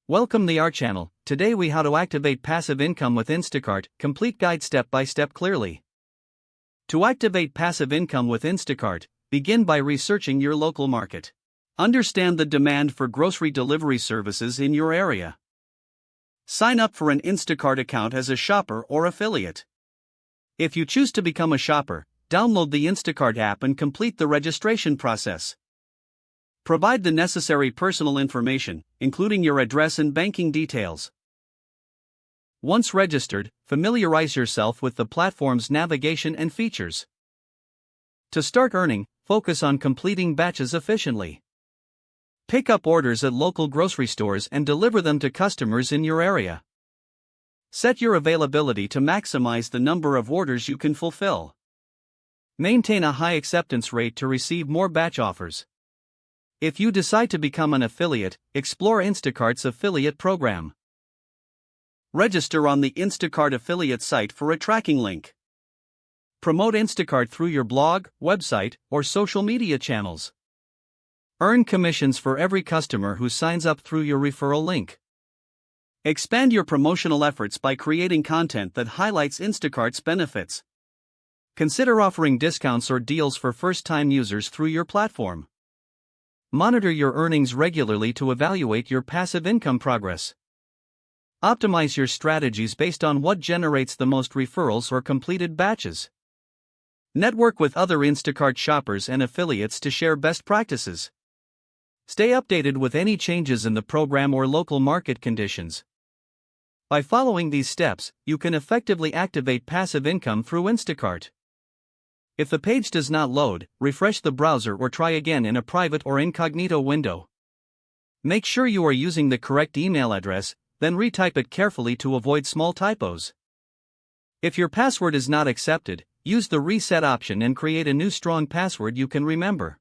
Welcome to our channel. Today we how to activate passive income with Instacart, complete guide step by step clearly. To activate passive income with Instacart, begin by researching your local market. Understand the demand for grocery delivery services in your area. Sign up for an Instacart account as a shopper or affiliate. If you choose to become a shopper, download the Instacart app and complete the registration process. Provide the necessary personal information, including your address and banking details. Once registered, familiarize yourself with the platform's navigation and features. To start earning, focus on completing batches efficiently. Pick up orders at local grocery stores and deliver them to customers in your area. Set your availability to maximize the number of orders you can fulfill. Maintain a high acceptance rate to receive more batch offers. If you decide to become an affiliate, explore Instacart's affiliate program. Register on the Instacart affiliate site for a tracking link. Promote Instacart through your blog, website, or social media channels. Earn commissions for every customer who signs up through your referral link. Expand your promotional efforts by creating content that highlights Instacart's benefits. Consider offering discounts or deals for first-time users through your platform. Monitor your earnings regularly to evaluate your passive income progress. Optimize your strategies based on what generates the most referrals or completed batches. Network with other Instacart shoppers and affiliates to share best practices. Stay updated with any changes in the program or local market conditions. By following these steps, you can effectively activate passive income through Instacart. If the page does not load, refresh the browser or try again in a private or incognito window. Make sure you are using the correct email address, then retype it carefully to avoid small typos. If your password is not accepted, use the reset option and create a new strong password you can remember.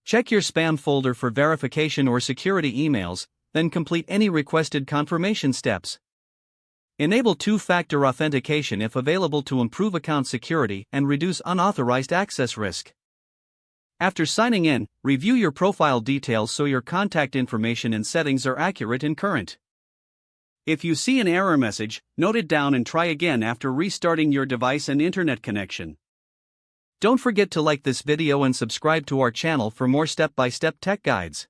Check your spam folder for verification or security emails, then complete any requested confirmation steps. Enable two-factor authentication if available to improve account security and reduce unauthorized access risk. After signing in, review your profile details so your contact information and settings are accurate and current. If you see an error message, note it down and try again after restarting your device and internet connection. Don't forget to like this video and subscribe to our channel for more step-by-step tech guides.